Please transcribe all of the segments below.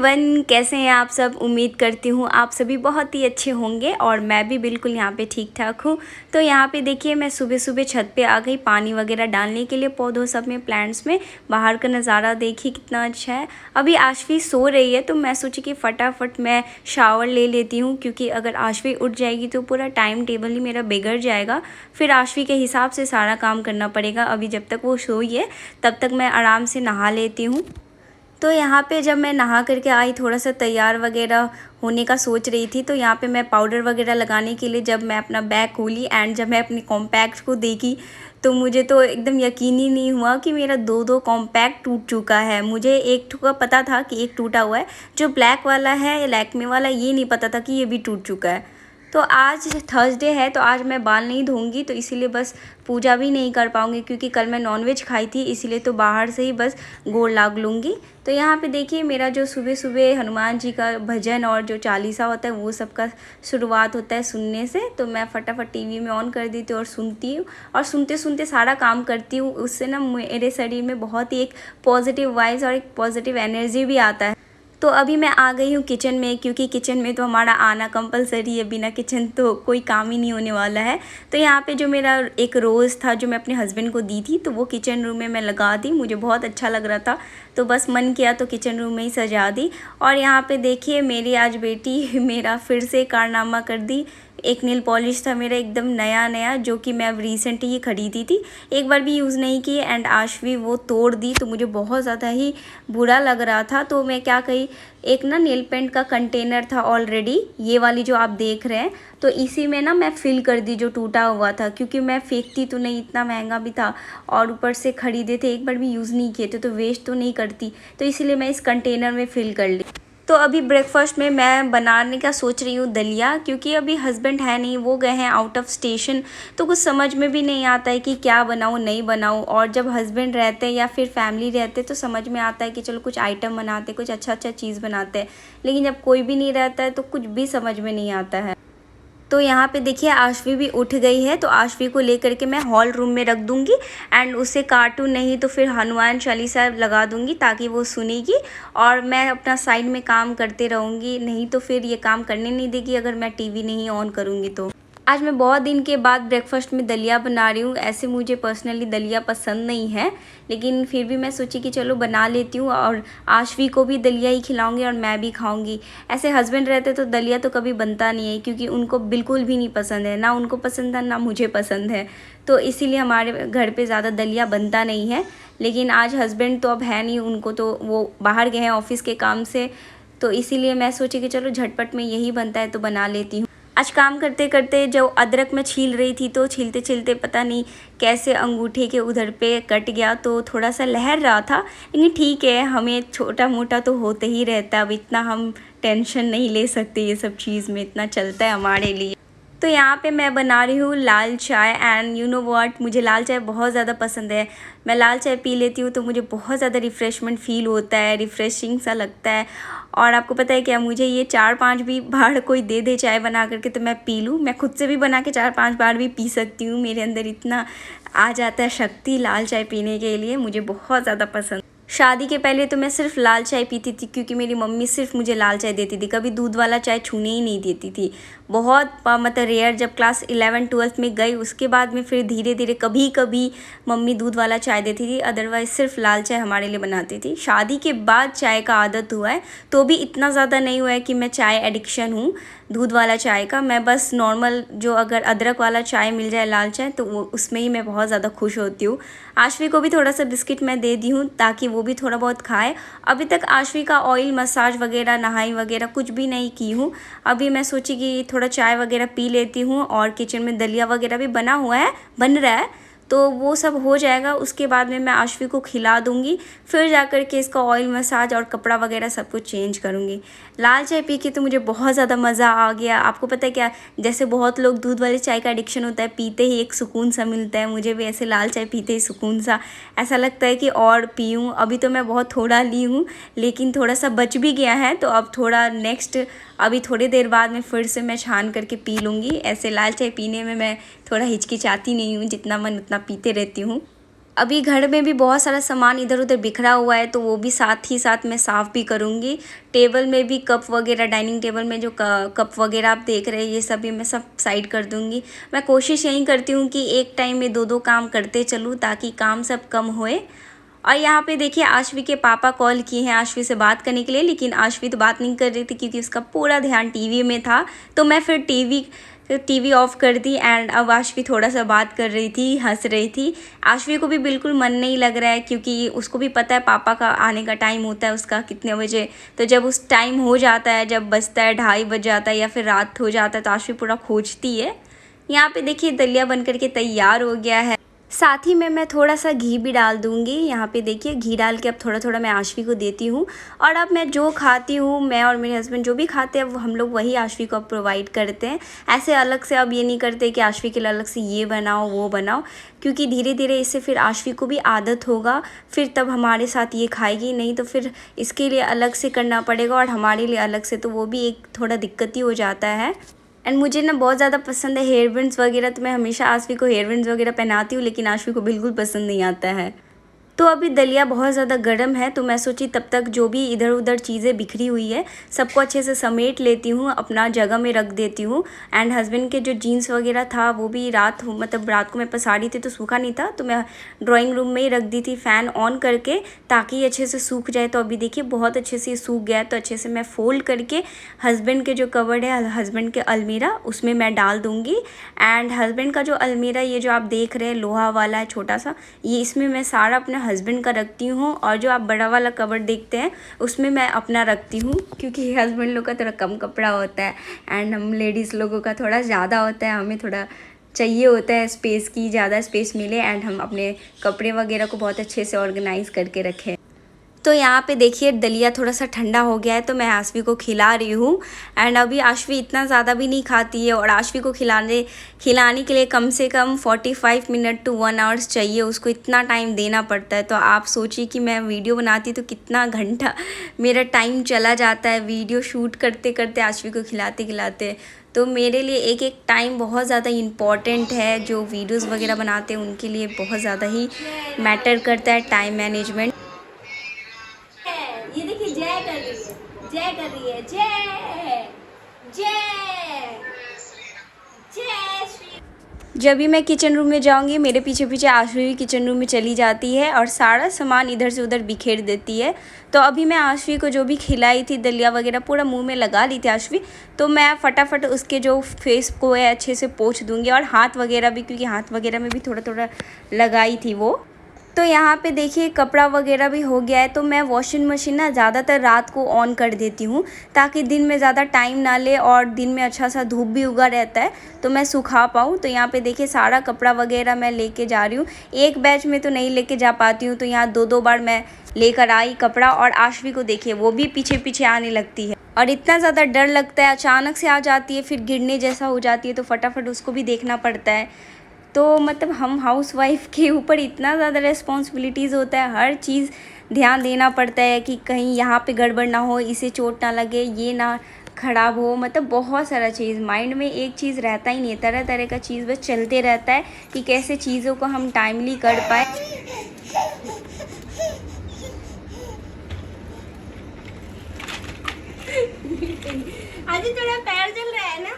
Everyone, कैसे हैं आप सब। उम्मीद करती हूँ आप सभी बहुत ही अच्छे होंगे और मैं भी बिल्कुल यहाँ पे ठीक ठाक हूँ। तो यहाँ पे देखिए मैं सुबह सुबह छत पे आ गई पानी वगैरह डालने के लिए पौधों सब में, प्लांट्स में। बाहर का नज़ारा देखिए कितना अच्छा है। अभी आशवी सो रही है तो मैं सोची कि फटाफट मैं शावर ले लेती हूँ, क्योंकि अगर आशवी उठ जाएगी तो पूरा टाइम टेबल ही मेरा बिगड़ जाएगा। फिर आशवी के हिसाब से सारा काम करना पड़ेगा। अभी जब तक वो सोई है तब तक मैं आराम से नहा लेती हूँ। तो यहाँ पे जब मैं नहा करके आई, थोड़ा सा तैयार वगैरह होने का सोच रही थी, तो यहाँ पे मैं पाउडर वगैरह लगाने के लिए जब मैं अपना बैग खोली एंड जब मैं अपनी कॉम्पैक्ट को देखी तो मुझे तो एकदम यकीन ही नहीं हुआ कि मेरा दो कॉम्पैक्ट टूट चुका है। मुझे एक का पता था कि एक टूटा हुआ है, जो ब्लैक वाला है लैक्मे वाला, ये नहीं पता था कि ये भी टूट चुका है। तो आज थर्सडे है तो आज मैं बाल नहीं धोऊंगी, तो इसीलिए बस पूजा भी नहीं कर पाऊंगी, क्योंकि कल मैं नॉनवेज खाई थी, इसीलिए तो बाहर से ही बस गोड़ लाग लूँगी। तो यहाँ पे देखिए मेरा जो सुबह सुबह हनुमान जी का भजन और जो चालीसा होता है वो सब का शुरुआत होता है सुनने से। तो मैं फटाफट टीवी में ऑन कर देती हूँ और सुनती हूँ, और सुनते सुनते सारा काम करती हूँ। उससे ना मेरे शरीर में बहुत ही एक पॉजिटिव वाइब्स और एक पॉजिटिव एनर्जी भी आता है। तो अभी मैं आ गई हूँ किचन में, क्योंकि किचन में तो हमारा आना कंपलसरी है, बिना किचन तो कोई काम ही नहीं होने वाला है। तो यहाँ पे जो मेरा एक रोज़ था जो मैं अपने हस्बैंड को दी थी, तो वो किचन रूम में मैं लगा दी। मुझे बहुत अच्छा लग रहा था तो बस मन किया तो किचन रूम में ही सजा दी। और यहाँ पे देखिए मेरी आज बेटी मेरा फिर से कारनामा कर दी। एक नेल पॉलिश था मेरा एकदम नया नया, जो कि मैं अब रिसेंट ही खरीदी थी, एक बार भी यूज़ नहीं की, एंड आशवी वो तोड़ दी। तो मुझे बहुत ज़्यादा ही बुरा लग रहा था। तो मैं क्या कही, एक ना नेल पेंट का कंटेनर था ऑलरेडी, ये वाली जो आप देख रहे हैं, तो इसी में ना मैं फिल कर दी जो टूटा हुआ था, क्योंकि मैं फेंकती तो नहीं, इतना महंगा भी था और ऊपर से खरीदे थे, एक बार भी यूज़ नहीं किए थे, तो वेस्ट तो नहीं करती, तो इसीलिए मैं इस कंटेनर में फिल कर ली। तो अभी ब्रेकफास्ट में मैं बनाने का सोच रही हूँ दलिया, क्योंकि अभी हस्बैंड है नहीं, वो गए हैं आउट ऑफ स्टेशन, तो कुछ समझ में भी नहीं आता है कि क्या बनाऊँ नहीं बनाऊँ। और जब हस्बैंड रहते हैं या फिर फैमिली रहते तो समझ में आता है कि चलो कुछ आइटम बनाते, कुछ अच्छा चीज़ बनाते हैं, लेकिन जब कोई भी नहीं रहता है तो कुछ भी समझ में नहीं आता है। तो यहाँ पे देखिए आशवी भी उठ गई है, तो आशवी को लेकर के मैं हॉल रूम में रख दूँगी एंड उसे कार्टून नहीं तो फिर हनुमान चालीसा लगा दूँगी, ताकि वो सुनेगी और मैं अपना साइड में काम करते रहूँगी। नहीं तो फिर ये काम करने नहीं देगी अगर मैं टीवी नहीं ऑन करूँगी। तो आज मैं बहुत दिन के बाद ब्रेकफास्ट में दलिया बना रही हूँ। ऐसे मुझे पर्सनली दलिया पसंद नहीं है, लेकिन फिर भी मैं सोची कि चलो बना लेती हूँ, और आशवी को भी दलिया ही खिलाऊंगी और मैं भी खाऊंगी। ऐसे हस्बैंड रहते तो दलिया तो कभी बनता नहीं है, क्योंकि उनको बिल्कुल भी नहीं पसंद है, ना उनको पसंद है ना मुझे पसंद है, तो इसीलिए हमारे घर पर ज़्यादा दलिया बनता नहीं है। लेकिन आज हस्बैंड तो अब है नहीं, उनको तो वो बाहर गए हैं ऑफिस के काम से, तो इसीलिए मैं सोची कि चलो झटपट में यही बनता है तो बना लेती हूँ। आज काम करते करते जो अदरक मैं छील रही थी, तो छीलते छीलते पता नहीं कैसे अंगूठे के उधर पे कट गया, तो थोड़ा सा लहर रहा था, लेकिन ठीक है, हमें छोटा मोटा तो होते ही रहता है। अब इतना हम टेंशन नहीं ले सकते, ये सब चीज़ में इतना चलता है हमारे लिए। तो यहाँ पे मैं बना रही हूँ लाल चाय, एंड यू नो व्हाट, मुझे लाल चाय बहुत ज़्यादा पसंद है। मैं लाल चाय पी लेती हूँ तो मुझे बहुत ज़्यादा रिफ़्रेशमेंट फ़ील होता है, रिफ़्रेशिंग सा लगता है। और आपको पता है क्या, मुझे ये 4-5 भी बार कोई दे दे चाय बना करके तो मैं पी लूँ। मैं खुद से भी बना के 4-5 बार भी पी सकती हूँ। मेरे अंदर इतना आ जाता है शक्ति लाल चाय पीने के लिए, मुझे बहुत ज़्यादा पसंद। शादी के पहले तो मैं सिर्फ लाल चाय पीती थी, क्योंकि मेरी मम्मी सिर्फ मुझे लाल चाय देती थी, कभी दूध वाला चाय छूने ही नहीं देती थी। बहुत मतलब रेयर, जब क्लास 11-12 में गई उसके बाद में फिर धीरे धीरे कभी कभी मम्मी दूध वाला चाय देती थी, अदरवाइज़ सिर्फ लाल चाय हमारे लिए बनाती थी। शादी के बाद चाय का आदत हुआ है, तो भी इतना ज़्यादा नहीं हुआ है कि मैं चाय एडिक्शन हूँ दूध वाला चाय का। मैं बस नॉर्मल जो अगर अदरक वाला चाय मिल जाए लाल चाय, तो वो उसमें ही मैं बहुत ज़्यादा खुश होती हूँ। आशवी को भी थोड़ा सा बिस्किट मैं दे दी हूँ ताकि वो भी थोड़ा बहुत खाए। अभी तक आशवी का ऑयल मसाज वगैरह, नहाई वगैरह कुछ भी नहीं की हूँ। अभी मैं सोची कि थोड़ा चाय वगैरह पी लेती हूँ, और किचन में दलिया वगैरह भी बना हुआ है, बन रहा है, तो वो सब हो जाएगा। उसके बाद में मैं आशवी को खिला दूँगी, फिर जा कर के इसका ऑयल मसाज और कपड़ा वगैरह सब कुछ चेंज करूँगी। लाल चाय पी के तो मुझे बहुत ज़्यादा मज़ा आ गया। आपको पता है क्या, जैसे बहुत लोग दूध वाली चाय का एडिक्शन होता है, पीते ही एक सुकून सा मिलता है, मुझे भी ऐसे लाल चाय पीते ही सुकून सा ऐसा लगता है कि और पीऊँ। अभी तो मैं बहुत थोड़ा ली हूँ, लेकिन थोड़ा सा बच भी गया है, तो अब थोड़ा नेक्स्ट अभी थोड़ी देर बाद में फिर से मैं छान करके पी लूँगी। ऐसे लाल चाय पीने में मैं थोड़ा हिचकिचाती नहीं हूँ, जितना मन उतना पीते रहती हूँ। अभी घर में भी बहुत सारा सामान इधर उधर बिखरा हुआ है, तो वो भी साथ ही साथ मैं साफ़ भी करूँगी। टेबल में भी कप वगैरह, डाइनिंग टेबल में जो कप वगैरह आप देख रहे हैं, ये सभी मैं सब साइड कर दूँगी। मैं कोशिश यही करती हूँ कि एक टाइम में दो दो काम करते चलूँ ताकि काम सब कम होए। और यहाँ पे देखिए आशवी के पापा कॉल किए हैं आशवी से बात करने के लिए, लेकिन आशवी तो बात नहीं कर रही थी क्योंकि उसका पूरा ध्यान टीवी में था। तो मैं फिर टीवी ऑफ़ कर दी एंड अब आशवी थोड़ा सा बात कर रही थी, हंस रही थी। आशवी को भी बिल्कुल मन नहीं लग रहा है क्योंकि उसको भी पता है पापा का आने का टाइम होता है उसका कितने बजे। तो जब उस टाइम हो जाता है, जब बजता है 2:30 बज जाता है या फिर रात हो जाता है, तो आशवी पूरा खोजती है। यहाँ पे देखिए दलिया बन करके तैयार हो गया है। साथ ही में मैं थोड़ा सा घी भी डाल दूँगी। यहाँ पे देखिए घी डाल के अब थोड़ा थोड़ा मैं आशवी को देती हूँ। और अब मैं जो खाती हूँ, मैं और मेरे हस्बैंड जो भी खाते हैं वो हम लोग वही आशवी को अब प्रोवाइड करते हैं। ऐसे अलग से अब ये नहीं करते कि आशवी के लिए अलग से ये बनाओ वो बनाओ, क्योंकि धीरे धीरे इससे फिर आशवी को भी आदत होगा, फिर तब हमारे साथ ये खाएगी। नहीं तो फिर इसके लिए अलग से करना पड़ेगा और हमारे लिए अलग से, तो वो भी एक थोड़ा दिक्कत ही हो जाता है। एंड मुझे ना बहुत ज़्यादा पसंद है हेयर बैंड्स वगैरह, तो मैं हमेशा आशवी को हेयर बैंड्स वगैरह पहनाती हूँ, लेकिन आशवी को बिल्कुल पसंद नहीं आता है। तो अभी दलिया बहुत ज़्यादा गर्म है, तो मैं सोची तब तक जो भी इधर उधर चीज़ें बिखरी हुई है सबको अच्छे से समेट लेती हूँ, अपना जगह में रख देती हूँ। एंड हस्बैंड के जो जीन्स वगैरह था वो भी रात को मैं पसारी थी तो सूखा नहीं था, तो मैं ड्राइंग रूम में ही रख दी थी फ़ैन ऑन करके ताकि ये अच्छे से सूख जाए। तो अभी देखिए बहुत अच्छे से सूख गया है, तो अच्छे से मैं फ़ोल्ड करके हस्बैंड के जो कवर्ड है, हस्बैंड के अलमीरा, उसमें मैं डाल दूँगी। एंड हस्बैंड का जो अलमीरा ये जो आप देख रहे हैं लोहा वाला है छोटा सा, ये इसमें मैं सारा अपना हस्बैंड का रखती हूँ। और जो आप बड़ा वाला कवर देखते हैं उसमें मैं अपना रखती हूँ, क्योंकि हस्बैंड लोग का थोड़ा कम कपड़ा होता है एंड हम लेडीज़ लोगों का थोड़ा ज़्यादा होता है। हमें थोड़ा चाहिए होता है स्पेस की, ज़्यादा स्पेस मिले एंड हम अपने कपड़े वगैरह को बहुत अच्छे से ऑर्गेनाइज़ करके रखें। तो यहाँ पे देखिए दलिया थोड़ा सा ठंडा हो गया है, तो मैं आशवी को खिला रही हूँ। एंड अभी आशवी इतना ज़्यादा भी नहीं खाती है और आशवी को खिलाने के लिए कम से कम 45 मिनट टू 1 आवर्स चाहिए, उसको इतना टाइम देना पड़ता है। तो आप सोचिए कि मैं वीडियो बनाती तो कितना घंटा मेरा टाइम चला जाता है वीडियो शूट करते करते, आशवी को खिलाते खिलाते। तो मेरे लिए एक एक टाइम बहुत ज़्यादा इम्पॉर्टेंट है। जो वीडियोज़ वगैरह बनाते हैं उनके लिए बहुत ज़्यादा ही मैटर करता है टाइम मैनेजमेंट। ये देखिए जय कर रही है, जय कर रही है, जय जय जय श्री। जब भी मैं किचन रूम में जाऊंगी मेरे पीछे पीछे आशवी भी किचन रूम में चली जाती है और सारा सामान इधर से उधर बिखेर देती है। तो अभी मैं आशवी को जो भी खिलाई थी दलिया वगैरह पूरा मुंह में लगा ली थी आशवी, तो मैं फटाफट उसके जो फेस को है अच्छे से पोंछ दूंगी और हाथ वगैरह भी, क्योंकि हाथ वगैरह में भी थोड़ा थोड़ा लगाई थी वो। तो यहाँ पे देखिए कपड़ा वगैरह भी हो गया है, तो मैं वॉशिंग मशीन ना ज़्यादातर रात को ऑन कर देती हूँ ताकि दिन में ज़्यादा टाइम ना ले और दिन में अच्छा सा धूप भी उगा रहता है तो मैं सुखा पाऊँ। तो यहाँ पे देखिए सारा कपड़ा वगैरह मैं लेके जा रही हूँ। एक बैच में तो नहीं लेके जा पाती हूँ, तो यहाँ दो बार मैं लेकर आई कपड़ा। और आशवी को देखिए वो भी पीछे पीछे आने लगती है और इतना ज़्यादा डर लगता है, अचानक से आ जाती है फिर गिरने जैसा हो जाती है, तो फटाफट उसको भी देखना पड़ता है। तो मतलब हम हाउसवाइफ के ऊपर इतना ज़्यादा रिस्पॉन्सिबिलिटीज़ होता है, हर चीज़ ध्यान देना पड़ता है कि कहीं यहाँ पे गड़बड़ ना हो, इसे चोट ना लगे, ये ना ख़राब हो। मतलब बहुत सारा चीज़ माइंड में एक चीज़ रहता ही नहीं है, तरह तरह का चीज़ बस चलते रहता है कि कैसे चीज़ों को हम टाइमली कर पाए। आज थोड़ा पैर जल रहा है ना।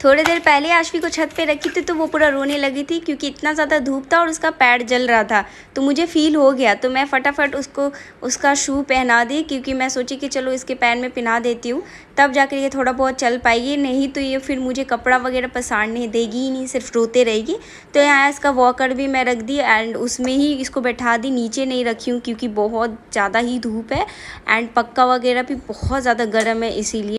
थोड़ी देर पहले आशवी को छत पे रखी थी तो वो पूरा रोने लगी थी क्योंकि इतना ज़्यादा धूप था और उसका पैर जल रहा था, तो मुझे फ़ील हो गया। तो मैं फटाफट उसको उसका शू पहना दी, क्योंकि मैं सोची कि चलो इसके पैर में पहना देती हूँ तब जाकर ये थोड़ा बहुत चल पाएगी, नहीं तो ये फिर मुझे कपड़ा वगैरह पसारने देगी ही नहीं, सिर्फ रोते रहेगी। तो यहाँ इसका वॉकर भी मैं रख दी एंड उसमें ही इसको बैठा दी, नीचे नहीं रखी हूँ क्योंकि बहुत ज़्यादा ही धूप है एंड पक्का वगैरह भी बहुत ज़्यादा गर्म है इसीलिए।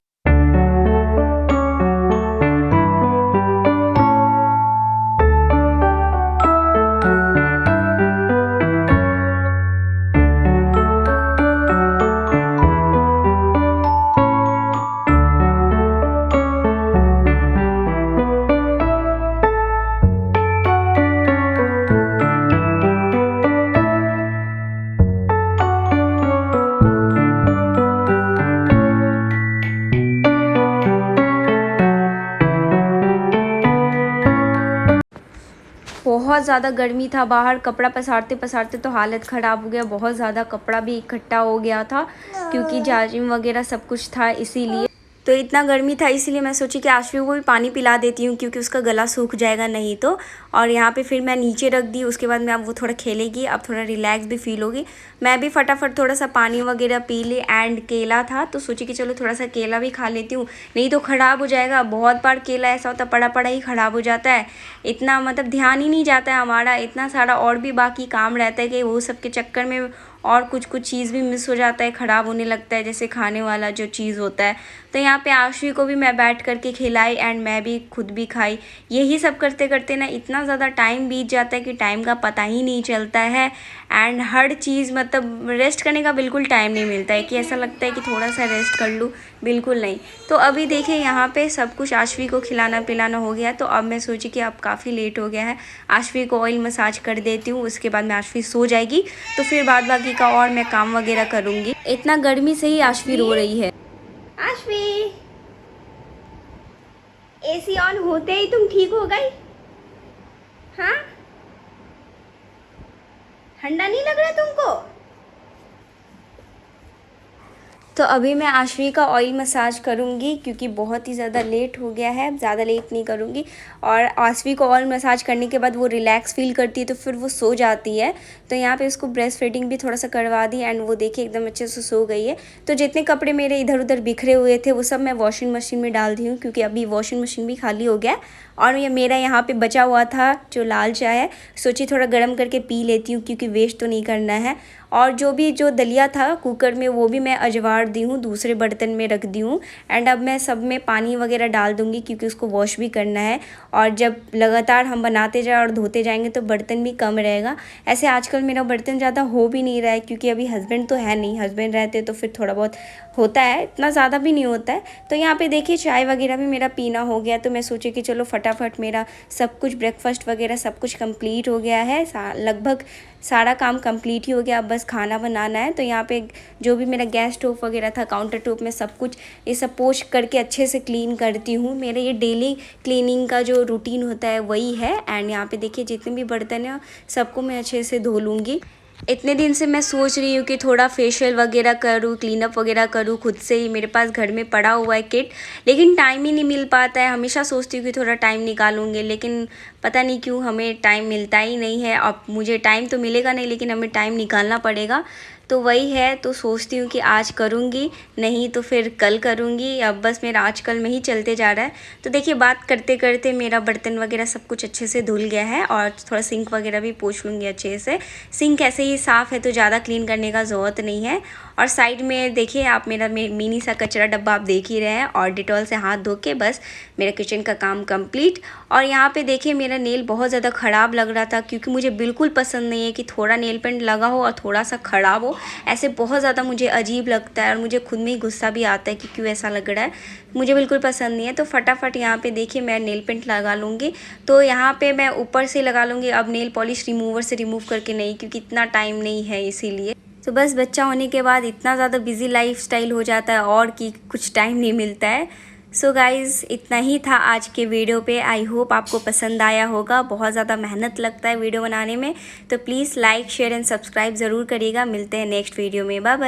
बहुत ज़्यादा गर्मी था बाहर, कपड़ा पसारते पसारते तो हालत ख़राब हो गया। बहुत ज़्यादा कपड़ा भी इकट्ठा हो गया था क्योंकि जाजिम वगैरह सब कुछ था, इसीलिए तो इतना गर्मी था, इसीलिए मैं सोची कि आशवी को भी पानी पिला देती हूँ क्योंकि उसका गला सूख जाएगा नहीं तो। और यहाँ पे फिर मैं नीचे रख दी। उसके बाद में अब वो थोड़ा खेलेगी, अब थोड़ा रिलैक्स भी फील होगी। मैं भी फटाफट थोड़ा सा पानी वगैरह पी ली। एंड केला था तो सोची कि चलो थोड़ा सा केला भी खा लेती हूँ, नहीं तो ख़राब हो जाएगा। बहुत बार केला ऐसा होता पड़ा पड़ा ही ख़राब हो जाता है, इतना मतलब ध्यान ही नहीं जाता है हमारा। इतना सारा और भी बाकी काम रहता है कि वो सब के चक्कर में और कुछ चीज़ भी मिस हो जाता है, ख़राब होने लगता है, जैसे खाने वाला जो चीज़ होता है। तो यहाँ पे आशवी को भी मैं बैठ करके खिलाई एंड मैं भी खुद भी खाई। यही सब करते करते ना इतना ज़्यादा टाइम बीत जाता है कि टाइम का पता ही नहीं चलता है। एंड हर चीज़ मतलब रेस्ट करने का बिल्कुल टाइम नहीं मिलता है कि ऐसा लगता है कि थोड़ा सा रेस्ट कर लूँ, बिल्कुल नहीं। तो अभी देखिए यहाँ पे सब कुछ आशवी को खिलाना पिलाना हो गया। तो अब मैं सोची कि अब काफ़ी लेट हो गया है, आशवी को ऑयल मसाज कर देती हूँ, उसके बाद में आशवी सो जाएगी तो फिर बाद बाकी का और मैं काम वगैरह करूँगी। इतना गर्मी से ही आशवी रो रही है। आशवी, एसी ऑन होते ही तुम ठीक हो गई? हाँ, ठंडा नहीं लग रहा तुमको? तो अभी मैं आशवी का ऑयल मसाज करूँगी क्योंकि बहुत ही ज़्यादा लेट हो गया है, ज़्यादा लेट नहीं करूँगी। और आशवी को ऑयल मसाज करने के बाद वो रिलैक्स फील करती है तो फिर वो सो जाती है। तो यहाँ पे उसको ब्रेस्ट फीडिंग भी थोड़ा सा करवा दी एंड वो देखिए एकदम अच्छे से सो गई है। तो जितने कपड़े मेरे इधर उधर बिखरे हुए थे वो सब मैं वॉशिंग मशीन में डाल दी हूँ क्योंकि अभी वॉशिंग मशीन भी खाली हो गया। और ये मेरा यहाँ पे बचा हुआ था जो लाल चाय है, सोची थोड़ा गर्म करके पी लेती हूँ क्योंकि वेस्ट तो नहीं करना है। और जो दलिया था कुकर में वो भी मैं अजवाड़ दी हूँ, दूसरे बर्तन में रख दी हूँ। एंड अब मैं सब में पानी वगैरह डाल दूँगी क्योंकि उसको वॉश भी करना है। और जब लगातार हम बनाते जाए और धोते जाएंगे तो बर्तन भी कम रहेगा। ऐसे आजकल मेरा बर्तन ज़्यादा हो भी नहीं रहा है क्योंकि अभी हस्बैंड तो है नहीं, हस्बैंड रहते तो फिर थोड़ा बहुत होता है, इतना ज़्यादा भी नहीं होता है। तो यहाँ पे देखिए चाय वगैरह भी मेरा पीना हो गया तो मैं सोची कि चलो फटाफट मेरा सब कुछ ब्रेकफास्ट वगैरह सब कुछ कंप्लीट हो गया है, लगभग सारा काम कंप्लीट ही हो गया, अब बस खाना बनाना है। तो यहाँ पे जो भी मेरा गैस स्टोव वगैरह था, काउंटर टॉप में सब कुछ ये सब पोंछ करके अच्छे से क्लीन करती हूँ। मेरे ये डेली क्लीनिंग का जो रूटीन होता है वही है। एंड यहाँ पे देखिए जितने भी बर्तन हैं सबको मैं अच्छे से धो लूँगी। इतने दिन से मैं सोच रही हूँ कि थोड़ा फेशियल वगैरह करूँ, क्लीनअप वगैरह करूँ खुद से ही, मेरे पास घर में पड़ा हुआ है किट, लेकिन टाइम ही नहीं मिल पाता है। हमेशा सोचती हूँ कि थोड़ा टाइम निकालूंगी लेकिन पता नहीं क्यों हमें टाइम मिलता ही नहीं है। अब मुझे टाइम तो मिलेगा नहीं लेकिन हमें टाइम निकालना पड़ेगा, तो वही है। तो सोचती हूँ कि आज करूँगी, नहीं तो फिर कल करूँगी। अब बस मेरा आजकल में ही चलते जा रहा है। तो देखिए बात करते करते मेरा बर्तन वगैरह सब कुछ अच्छे से धुल गया है और थोड़ा सिंक वगैरह भी पोंछ लूँगी अच्छे से। सिंक ऐसे ही साफ़ है तो ज़्यादा क्लीन करने का ज़रूरत नहीं है। और साइड में देखिए आप मेरा मिनी सा कचरा डब्बा आप देख ही रहे हैं, और डिटॉल से हाथ धो के बस मेरा किचन का काम कंप्लीट। और यहाँ पे देखिए मेरा नेल बहुत ज़्यादा ख़राब लग रहा था क्योंकि मुझे बिल्कुल पसंद नहीं है कि थोड़ा नेल पेंट लगा हो और थोड़ा सा ख़राब हो, ऐसे बहुत ज़्यादा मुझे अजीब लगता है और मुझे खुद में ही गुस्सा भी आता है कि क्यों ऐसा लग रहा है, मुझे बिल्कुल पसंद नहीं है। तो फटाफट यहाँ पे देखिए मैं नेल पेंट लगा लूँगी। तो यहाँ पे मैं ऊपर से लगा लूँगी, अब नेल पॉलिश रिमूवर से रिमूव करके नहीं, क्योंकि इतना टाइम नहीं है इसीलिए। तो बस बच्चा होने के बाद इतना ज़्यादा बिजी लाइफस्टाइल हो जाता है और कि कुछ टाइम नहीं मिलता है। सो गाइज़ इतना ही था आज के वीडियो पे। आई होप आपको पसंद आया होगा। बहुत ज़्यादा मेहनत लगता है वीडियो बनाने में, तो please like share and subscribe ज़रूर करिएगा। मिलते हैं नेक्स्ट वीडियो में, बाय बाय।